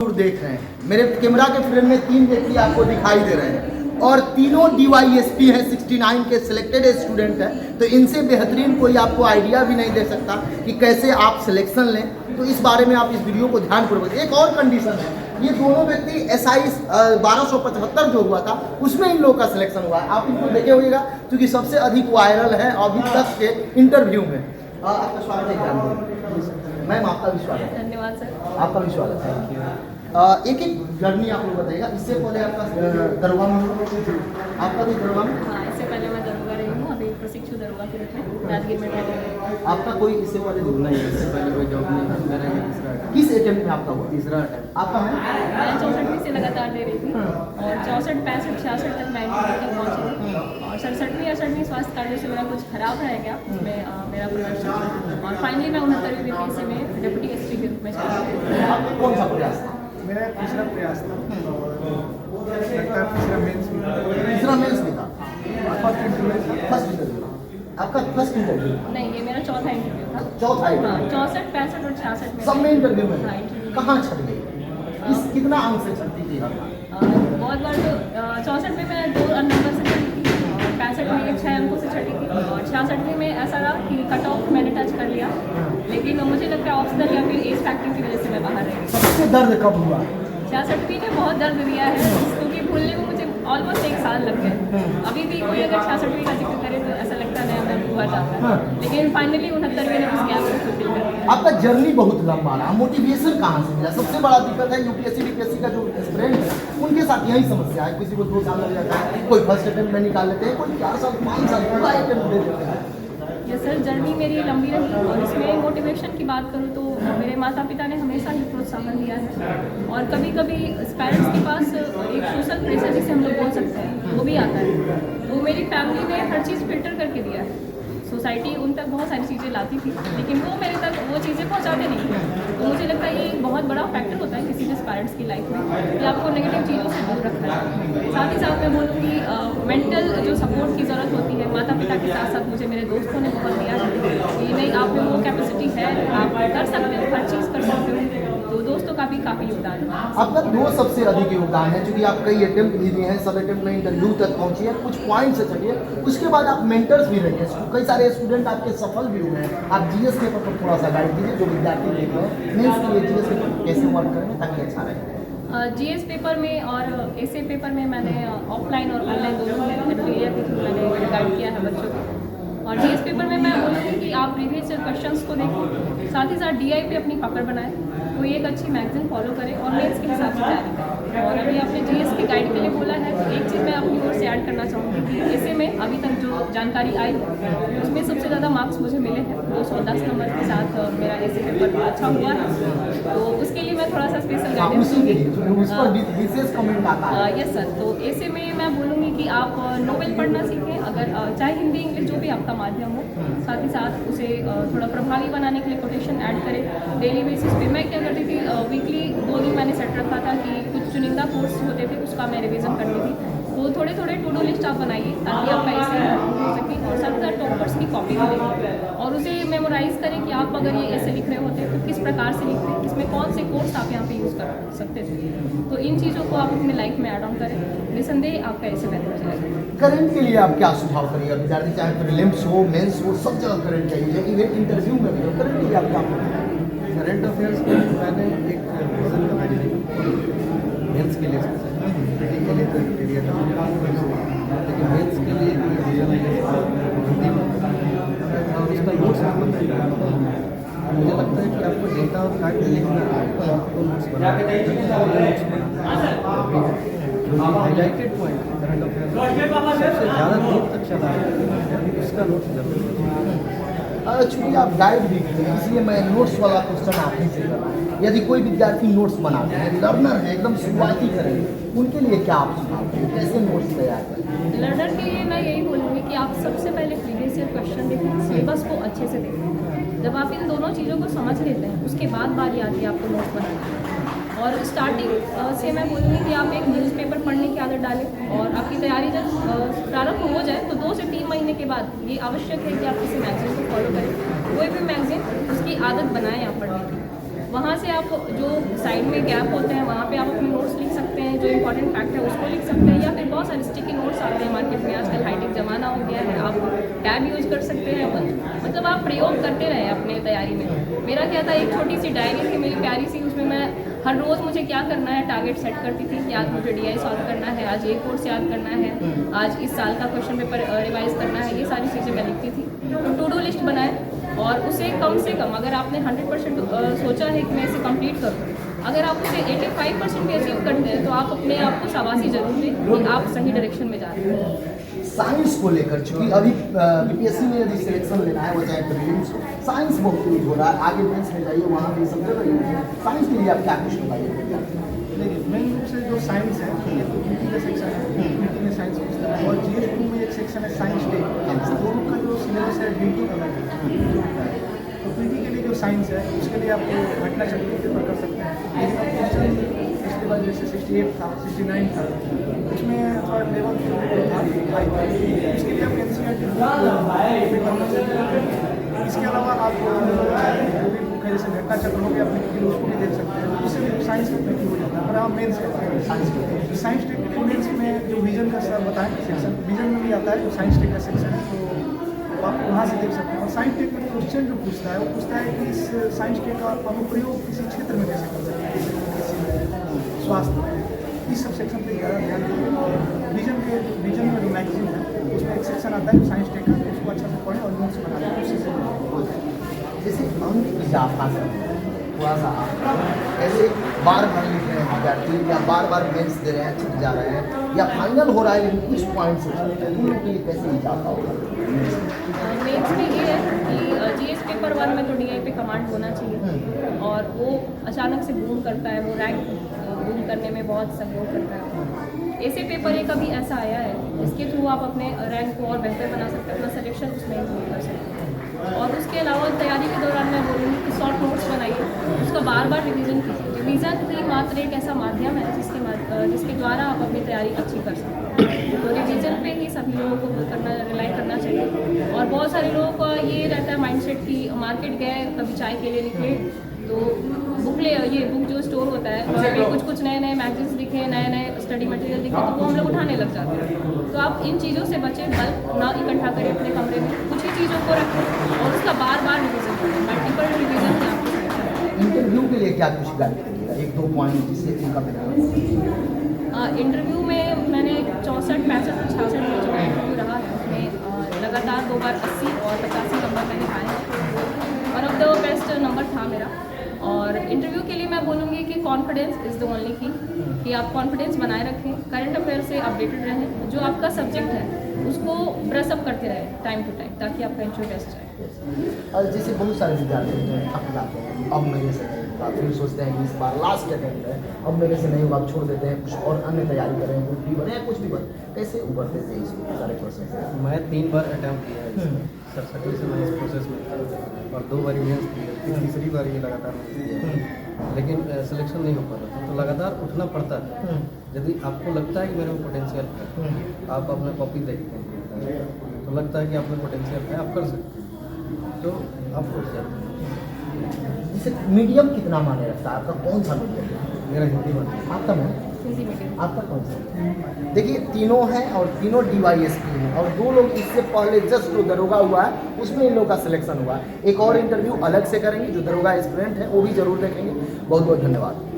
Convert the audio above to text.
देख रहे हैं मेरे कैमरा के फ्रेम में 3 व्यक्ति आपको दिखाई दे रहे हैं और तीनों DYSP हैं, 69 के सिलेक्टेड स्टूडेंट हैं। तो इनसे बेहतरीन कोई आपको आइडिया भी नहीं दे सकता कि कैसे आप सिलेक्शन लें। तो इस बारे में आप इस वीडियो को ध्यानपूर्वक, एक और कंडीशन है, ये दोनों व्यक्ति SI 1275 जो हुआ था उसमें इन लोगों का सिलेक्शन हुआ है। आप इनको देखे होइएगा क्योंकि सबसे अधिक वायरल है अभी तक के इंटरव्यू में। आपका स्वागत है मैम, आपका भी स्वागत है। धन्यवाद सर। आपका भी स्वागत है। एक एक जर्नी आप लोग बताइएगा। इससे पहले आपका दरगाह में, आपका भी दरगाह में? हाँ, इससे पहले मैं दरोगा रही हूँ, अभी प्रशिक्षु दरोगा के रूप में राजगीर में ट्रेनिंग। आपका कोई इससे पहले जॉब नहीं है? इससे पहले कोई जॉब नहीं है। मेरा ये तीसरा अटेम्प्ट। किस अटेम्प्ट में आपका हुआ? तीसरा अटेम्प्ट। आपका है? मैं 64वीं से लगातार दे रही थी और 64, 65, 66 तक 90 तक पहुँची और 67वीं 68वीं स्वास्थ्य कार्ड से मेरा कुछ खराब रह गया, उसमें मेरा प्रदर्शन और फाइनली मैं 69वीं BPSC में डिप्टी SP के रूप में चला। आपका कौन सा प्रयास था? मेरा तीसरा प्रयास था और लगता है तीसरा मेंस भी था। तीसरा मेंस भी था। First interview. फर्स्ट इंटरव्यू आपका फर्स्ट इंटरव्यू? नहीं, ये मेरा चौथा इंटरव्यू था। चौथा हाँ, इंटरव्यू? 64, 65 और 66 में सब में इंटरव्यू में? हाँ, इंटरव्यू। कहाँ छट गई? कितना अंक से छटती थी आप? बहुत बार तो 64 में मैं 2 नंबर से छटी थी और 65 में 6 अंकों से छटी थी और 66 में ऐसा रहा कि कट ऑफ मैंने टच कर लिया, लेकिन मुझे लगता है ऑप्शनल या फिर एज फैक्टर की वजह से मैं बाहर रही। सबसे दर्द कब हुआ? 66वीं ने बहुत दर्द दिया है क्योंकि भूलने में मुझे ऑलमोस्ट 1 साल लग गए। अभी भी कोई अगर 66वीं का जिक्र करे तो ऐसा लगता है मैं भूल जाता है, लेकिन फाइनली 69वीं ने उस गैप को फुलफिल कर दिया। आपका जर्नी बहुत लंबा रहा, मोटिवेशन कहाँ से मिला? सबसे बड़ा दिक्कत है UPSC DPSC का जो एस्पिरेंट है उनके साथ यही समस्या है। किसी को 2 साल लग जाता है, कोई फर्स्ट अटेम्प्ट में निकाल लेते हैं, कोई 4 साल 5 साल पूरा अटेम्प्ट दे देते हैं। ये सर जर्नी मेरी लंबी रही और इसमें मोटिवेशन की बात करूँ तो मेरे माता पिता ने हमेशा ही प्रोत्साहन दिया है और कभी कभी पेरेंट्स के पास एक सोशल प्रेशर जिसे हम लोग बोल सकते हैं वो भी आता है। वो मेरी फैमिली ने हर चीज़ फिल्टर करके दिया है। सोसाइटी उन तक बहुत सारी चीज़ें लाती थी लेकिन वो मेरे तक वो चीज़ें पहुंचाते नहीं थे। तो मुझे लगता है ये एक बहुत बड़ा फैक्टर होता है किसी भी पेरेंट्स की लाइफ में कि आपको नेगेटिव चीज़ों से दूर रखना है। साथ ही साथ मैं बोलूँगी मेंटल जो सपोर्ट की ज़रूरत होती है माता पिता के साथ साथ मुझे मेरे दोस्तों ने बहुत दिया है कि नहीं आप में वो कैपेसिटी है, आप कर सकते हो, हर चीज़ कर सकते हो। तो दोस्तों का भी काफ़ी योगदान है। आपका 2 सबसे अधिक योगदान है क्योंकि आप कई अटेम्प्ट भी दिए हैं, सब अटेम्प्ट में इंटरव्यू तक पहुंची है, कुछ पॉइंट से चलिए। उसके बाद आप मेंटर्स भी रहे हैं, कई सारे स्टूडेंट आपके सफल भी हुए हैं। आप GS पेपर पर थोड़ा सा गाइड दीजिए जो विद्यार्थी देख रहे हैं मेंस के लिए GS पेपर कैसे वर्क करेंगे ताकि अच्छा रहे। GS पेपर में और essay पेपर में मैंने ऑफलाइन और ऑनलाइन दोनों में एडवेरिया के थ्रू मैंने गाइड किया है बच्चों को। और GS पेपर में मैं बोलूँगी कि आप प्रीवियस क्वेश्चंस को देखें, साथ ही साथ DI पे अपनी पकड़ बनाएं, कोई एक अच्छी मैगजीन फॉलो करें और मेंस के हिसाब से तैयारी करें। और अभी आपने GS की गाइड के लिए बोला है तो एक चीज़ मैं अपनी ओर से ऐड करना चाहूँगी कि ऐसे में अभी तक जो जानकारी आई उसमें सबसे ज़्यादा मार्क्स मुझे मिले हैं। 210 नंबर के साथ मेरा ऐसे पेपर अच्छा हुआ है, तो उसके लिए मैं थोड़ा सा स्पेशल गाइडेंस दूँगी। विशेष कमेंट आता है। यस सर, तो ऐसे में मैं बोलूँगी कि आप नोवेल पढ़ना सीखें, अगर चाहे हिंदी इंग्लिश जो भी आपका माध्यम हो, साथ ही साथ उसे थोड़ा प्रभावी बनाने के लिए कोटेशन ऐड करें डेली बेसिस पे। मैं क्या करती थी, वीकली 2 दिन मैंने सेट रखा था कि कुछ चुनिंदा कोर्स होते थे उसका मैं रिवीजन करती थी। तो थोड़े थोड़े टू डू लिस्ट आप बनाइए ताकि आपका ऐसे हो सके और साथ ही साथ टॉपर्स की कॉपी भी लें और उसे मेमोराइज करें कि आप अगर ये ऐसे लिख रहे होते तो किस प्रकार से लिखते हैं, इसमें कौन से कोर्स आप यहाँ पे यूज़ कर सकते थे। तो इन चीज़ों को आप अपने लाइफ में ऐड ऑन करें, निसंदेह आपका ऐसे बेहतर चलेगा। करंट के लिए आप क्या सुझाव करिएगा? विद्यार्थी चाहे प्रीलिम्स हो, मेंस हो, सब जगह करंट चाहिए, इवेंट इंटरव्यू में भी हो, करंट के लिए आप क्या करेंगे? करंट अफेयर्स को मैंने एक विजन बनाई है मेंस के लिए, स्पेशली के लिए तो एरिया था, लेकिन मेंस के लिए विजन हिंदी में और उसका नोट्स बनाया। मुझे लगता है कि आपको डेटा और फैक्ट लिखना है तो आपको नोट्स बनाना जो हाईलाइटेड पॉइंट करंट अफेयर्स सबसे ज़्यादा दूर तक चला है उसका नोट्स जरूर। चूँकि आप गाइड भी करते हैं इसलिए मैं नोट्स वाला क्वेश्चन आप ही से करा। यदि कोई विद्यार्थी नोट्स बनाते हैं, लर्नर है, एकदम शुरुआती करेंगे, उनके लिए क्या आप सुझाव देंगे, कैसे नोट्स तैयार करें? लर्नर के लिए मैं यही बोलूँगी कि आप सबसे पहले प्रीवियस ईयर क्वेश्चन देखें, सिलेबस को अच्छे से देखें। जब आप इन दोनों चीज़ों को समझ लेते हैं उसके बाद बारी आती है आपको नोट्स बनाने की। और स्टार्टिंग से मैं बोलूँगी कि आप एक न्यूज़पेपर पढ़ने की आदत डालें और आपकी तैयारी जब प्रारंभ हो जाए तो 2 से 3 महीने के बाद ये आवश्यक है कि आप किसी मैगजीन को फॉलो करें, कोई भी मैगजीन उसकी आदत बनाएं आप पढ़ने की। वहाँ से आप जो साइड में गैप होते हैं वहाँ पे आप अपने नोट्स लिख सकते हैं, जो इंपॉर्टेंट फैक्ट है उसको लिख सकते हैं, या फिर बहुत सारे स्टिकी नोट्स आते हैं मार्केट में, आजकल हाईटेक ज़माना हो गया है, आप टैब यूज कर सकते हैं। मतलब आप प्रयोग करते रहें अपने तैयारी में। मेरा क्या था, एक छोटी सी डायरी थी मेरी प्यारी सी, उसमें मैं हर रोज़ मुझे क्या करना है टारगेट सेट करती थी कि आज मुझे DI सॉल्व करना है, आज ये कोर्स याद करना है, आज इस साल का क्वेश्चन पेपर रिवाइज करना है, ये सारी चीज़ें मैं लिखती थी। तो टू डू लिस्ट बनाए और उसे कम से कम, अगर आपने 100% सोचा है कि मैं इसे कंप्लीट करूँ, अगर आप उसे 85% भी अचीव करते हैं तो आप अपने आप को शाबाशी जरूर दें कि आप सही डायरेक्शन में जा रहे हैं। साइंस को लेकर, चूंकि अभी BPSC में यदि सिलेक्शन लेना है, वो चाहे प्रीलिम्स हो, साइंस बहुत यूज हो रहा है, आगे मेंस में जाइए वहाँ भी सब जगह यूज है। साइंस के लिए आप क्या कुछ बताइए? देखिए, मेन रूप से जो साइंस है ये तो पीटी का सेक्शन है, पीटी में साइंस पूछता है, और GS2 में एक सेक्शन है साइंस डे, दोनों का जो सिलेबस है बिल्कुल अलग है। तो पीटी के लिए जो साइंस है उसके लिए आप घटना चक्र पेपर कर सकते हैं, लेकिन अब क्वेश्चन पिछले बार जैसे 68 था, 69 था, उसमें थोड़ा लेवल हाई था, उसके लिए आप NCERT पेपर कर सकते हैं। इसके अलावा आप जो भी बुक है जैसे घटना चक्र हो गया अपने की, उसको भी देख सकते हैं, उससे भी साइंस का पीटी हो जाता है। और आप मेन्स करते हैं साइंस टेक के मेन्स में जो विजन का सर बताएं सेक्शन, विजन में भी आता है जो साइंस टेक का सेक्शन है, तो आप वहाँ से देख सकते हैं। और साइंस टेक में क्वेश्चन जो पूछता है वो पूछता है कि इस साइंस टेक का अनुप्रयोग किसी क्षेत्र में कैसे कर सकते हैं, जैसे किसी स्वास्थ्य में, इस सब सेक्शन पर ज़्यादा ध्यान दें। और विजन में जो मैगजीन है उसमें एक सेक्शन आता है साइंस टेक का, उसको अच्छा से पढ़ें और नोट्स बना लें, उससे जैसे अंक इजाफा से थोड़ा सा ऐसे बार बार लिख रहे हैं विद्यार्थी, या बार बार मेंस दे रहे हैं, छूट जा रहे हैं, या फाइनल हो रहा है लेकिन कुछ पॉइंट से छूट है, उन लोग के लिए कैसे इजाफा होगा? मेन्स में ये है कि GS पेपर 1 में तो DI पे कमांड होना चाहिए, और वो अचानक से बूम करता है, वो रैंक बूम करने में बहुत सहयोग करता है। ऐसे पेपर एक अभी ऐसा आया है जिसके थ्रू आप अपने रैंक को और बेहतर बना सकते हैं, अपना सिलेक्शन उसमें इम्प्रूव कर सकते हैं। और उसके अलावा तैयारी के दौरान मैं बोलूँगी कि शॉर्ट नोट्स बनाइए, उसका बार बार रिवीजन कीजिए। रिवीजन ही मात्र एक ऐसा माध्यम है जिसके द्वारा आप अपनी तैयारी अच्छी कर सकते हैं। तो रिवीजन पे ही सभी लोगों को रिलाई करना चाहिए। और बहुत सारे लोगों का ये रहता है माइंडसेट कि मार्केट गए कभी चाय के लिए निकले तो ये बुक जो स्टोर होता है वहाँ पे कुछ नए मैगजीन्स दिखे, नए स्टडी मटेरियल दिखे, तो वो हम लोग उठाने लग जाते हैं। तो आप इन चीज़ों से बचें, बल्क ना इकट्ठा करें अपने कमरे में, कुछ ही चीज़ों को रखें और उसका बार बार रिवीजन करें, मल्टीपल रिवीजन से आपको सिलेक्शन। इंटरव्यू के लिए क्या कुछ गाइड करिएगा, 1-2 पॉइंट जिससे इनका बेहतर? इंटरव्यू में मैंने 64, 65, 66 में जो इंटरव्यू रहा है उसमें लगातार 2 बार 80 और 85 नंबर मैंने पाए हैं। One of the best number था मेरा। और इंटरव्यू के लिए मैं बोलूँगी कि कॉन्फिडेंस इज़ द ओनली की, कि आप कॉन्फिडेंस बनाए रखें, करंट अफेयर से अपडेटेड रहें, जो आपका सब्जेक्ट है उसको ब्रश अप करते रहें टाइम टू टाइम, ताकि आपका इंटरव्यू बेस्ट जाए। और जैसे बहुत सारे विद्यार्थी होते हैं, थक जाते हैं, अब मेरे से नहीं होगा, फिर सोचते हैं कि इस बार लास्ट अटेम्प्ट है, अब मेरे से नहीं होगा, अब छोड़ देते हैं, कुछ और अन्य तैयारी करें, कुछ भी बने या कुछ भी बने, कैसे उभरते थे इस सारे प्रोसेस से? मैं 3 बार अटैम्प्ट किया है, सरस्वती से मैं इस प्रोसेस में था, और 2 बार मेंस दिया, तीसरी बार ये लगातार दिया, लेकिन सिलेक्शन नहीं हो पा रहा था। तो लगातार उठना पड़ता है। यदि आपको लगता है कि मेरे में पोटेंशियल है, आप अपना कॉपी देखते हैं तो लगता है कि आप में पोटेंशियल है, आप कर सकते हैं, तो आप उठ जाते हैं। जैसे मीडियम कितना माने रखता है आपका, कौन सा मीडियम है? मेरा हिंदी में आपका मैम? हिंदी मीडियम। आपका कौन सा? देखिए तीनों हैं और तीनों DYSP हैं, और 2 लोग इससे पहले जस्ट जो दरोगा हुआ है उसमें इन लोगों का सिलेक्शन हुआ है। एक और इंटरव्यू अलग से करेंगे, जो दरोगा एस्पिरेंट है वो भी जरूर देखेंगे। बहुत बहुत धन्यवाद।